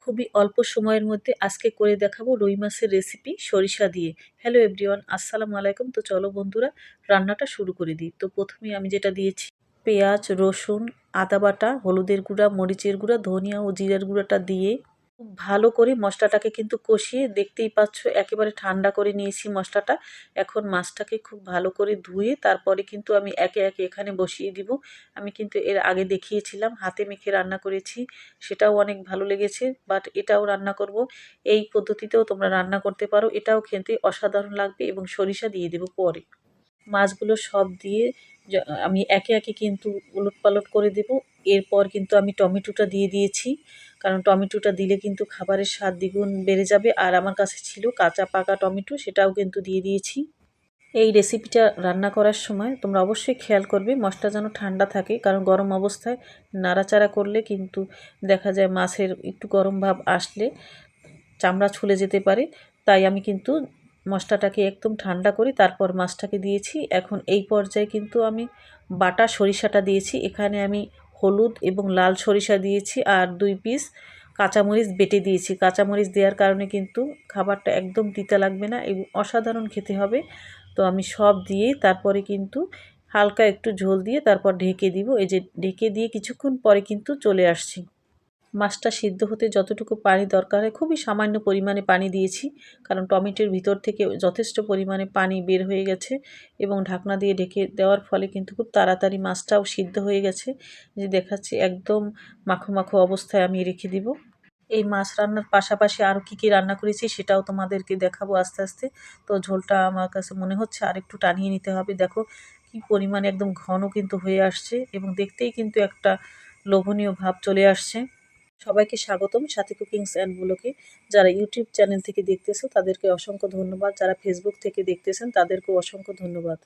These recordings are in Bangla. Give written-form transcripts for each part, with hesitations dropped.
খুবই অল্প সময়ের মধ্যে আজকে করে দেখাবো রুই মাছের রেসিপি সরিষা দিয়ে। হ্যালো এভরিওয়ান, আসসালামু আলাইকুম। তো চলো বন্ধুরা, রান্নাটা শুরু করে দিই। তো প্রথমে আমি যেটা দিয়েছি, পেঁয়াজ, রসুন, আদা বাটা, হলুদের গুঁড়া, মরিচের গুঁড়া, ধনিয়া ও জিরার গুঁড়াটা দিয়ে খুব ভালো করে মশলাটাকে কিন্তু কষিয়ে, দেখতেই পাচ্ছ একেবারে ঠান্ডা করে নিয়েছি মশলাটা। এখন মাছটাকে খুব ভালো করে ধুয়ে তারপরে কিন্তু আমি একে একে এখানে বসিয়ে দিব। আমি কিন্তু এর আগে দেখিয়েছিলাম হাতে মেখে রান্না করেছি, সেটাও অনেক ভালো লেগেছে। বাট এটাও রান্না করব, এই পদ্ধতিতেও তোমরা রান্না করতে পারো, এটাও খেতে অসাধারণ লাগবে। এবং সরিষা দিয়ে দেবো পরে। মাছগুলো সব দিয়ে আমি একে একে কিন্তু উলটপালট করে দেব। এরপর কিন্তু আমি টমেটোটা দিয়ে দিয়েছি, কারণ টমেটোটা দিলে কিন্তু খাবারের স্বাদ দ্বিগুণ বেড়ে যাবে। আর আমার কাছে ছিল কাঁচা পাকা টমেটো, সেটাও কিন্তু দিয়ে দিয়েছি। এই রেসিপিটা রান্না করার সময় তোমরা অবশ্যই খেয়াল করবে মশলা যেন ঠান্ডা থাকে, কারণ গরম অবস্থায় নাড়াচাড়া করলে কিন্তু দেখা যায় মাছের একটু গরম ভাব আসলে চামড়া ছুলে যেতে পারে। তাই আমি কিন্তু মশলাটাকে একদম ঠান্ডা করি তারপর মাছটাকে দিয়েছি। এখন এই পর্যায়ে কিন্তু আমি বাটা সরিষাটা দিয়েছি। এখানে আমি হলুদ এবং লাল সরিষা দিয়েছি আর 2 পিস কাঁচামরিচ বেটে দিয়েছি। কাঁচামরিচ দেওয়ার কারণে কিন্তু খাবারটা একদম তিতা লাগবে না এবং অসাধারণ খেতে হবে। তো আমি সব দিয়ে তারপরে কিন্তু হালকা একটু ঝোল দিয়ে তারপর ঢেকে দিব। এই যে ঢেকে দিয়ে কিছুক্ষণ পরে কিন্তু চলে আসছি। মাছটা সিদ্ধ হতে যতটুকু পানি দরকার হয় খুবই সামান্য পরিমাণে পানি দিয়েছি, কারণ টমেটোর ভিতর থেকে যথেষ্ট পরিমাণে পানি বের হয়ে গেছে। এবং ঢাকনা দিয়ে ঢেকে দেওয়ার ফলে কিন্তু খুব তাড়াতাড়ি মাছটাও সিদ্ধ হয়ে গেছে। যে দেখাচ্ছি একদম মাখো মাখো অবস্থায় আমি রেখে দিব। এই মাছ রান্নার পাশাপাশি আরও কী রান্না করেছি সেটাও তোমাদেরকে দেখাবো আস্তে আস্তে। তো ঝোলটা আমার কাছে মনে হচ্ছে আর একটু টানিয়ে নিতে হবে। দেখো কি পরিমাণে একদম ঘন কিন্তু হয়ে আসছে এবং দেখতেই কিন্তু একটা লোভনীয় ভাব চলে আসছে। সবাইকে স্বাগতম সাথী কুকিংস অ্যান্ড ব্লগে। যারা ইউটিউব চ্যানেল থেকে দেখতেছো তাদেরকে অসংখ্য ধন্যবাদ, যারা ফেসবুক থেকে দেখতেছেন তাদেরকেও অসংখ্য ধন্যবাদ।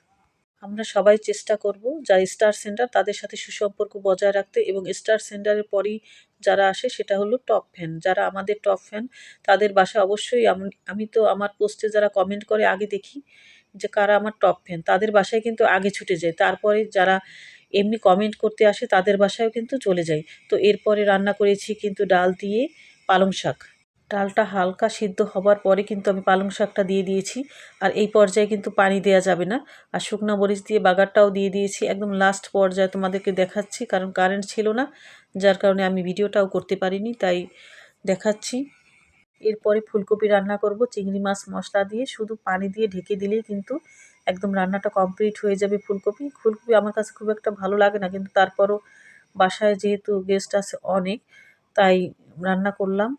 আমরা সবাই চেষ্টা করব যারা স্টার সেন্টার তাদের সাথে সুসম্পর্ক বজায় রাখতে, এবং স্টার সেন্টারের পরেই যারা আসে সেটা হলো টপ ফ্যান। যারা আমাদের টপ ফ্যান তাদের বাসায় অবশ্যই আমি তো আমার পোস্টে যারা কমেন্ট করে আগে দেখি যে কারা আমার টপ ফ্যান, তাদের বাসায় কিন্তু আগে ছুটে যায়। তারপরে যারা এমনি কমেন্ট করতে আসে তাদের বাসায়ও কিন্তু চলে যায়। তো এরপরে রান্না করেছি কিন্তু ডাল দিয়ে পালং শাক। ডালটা হালকা সিদ্ধ হবার পরে কিন্তু আমি পালং শাকটা দিয়ে দিয়েছি। আর এই পর্যায়ে কিন্তু পানি দেওয়া যাবে না। আর শুকনো মরিচ দিয়ে বাগারটাও দিয়ে দিয়েছি একদম লাস্ট পর্যায়ে তোমাদেরকে দেখাচ্ছি, কারণ কারেন্ট ছিল না, যার কারণে আমি ভিডিওটাও করতে পারিনি, তাই দেখাচ্ছি। এরপরে ফুলকপি রান্না করব চিংড়ি মাছ মশলা দিয়ে, শুধু পানি দিয়ে ঢেকে দিলেই কিন্তু একদম রান্নাটা কমপ্লিট হয়ে যাবে। ফুলকপি আমার কাছে খুব একটা ভালো লাগে না, কিন্তু তারপরও বাসায় যেহেতু গেস্ট আছে অনেক, তাই রান্না করলাম।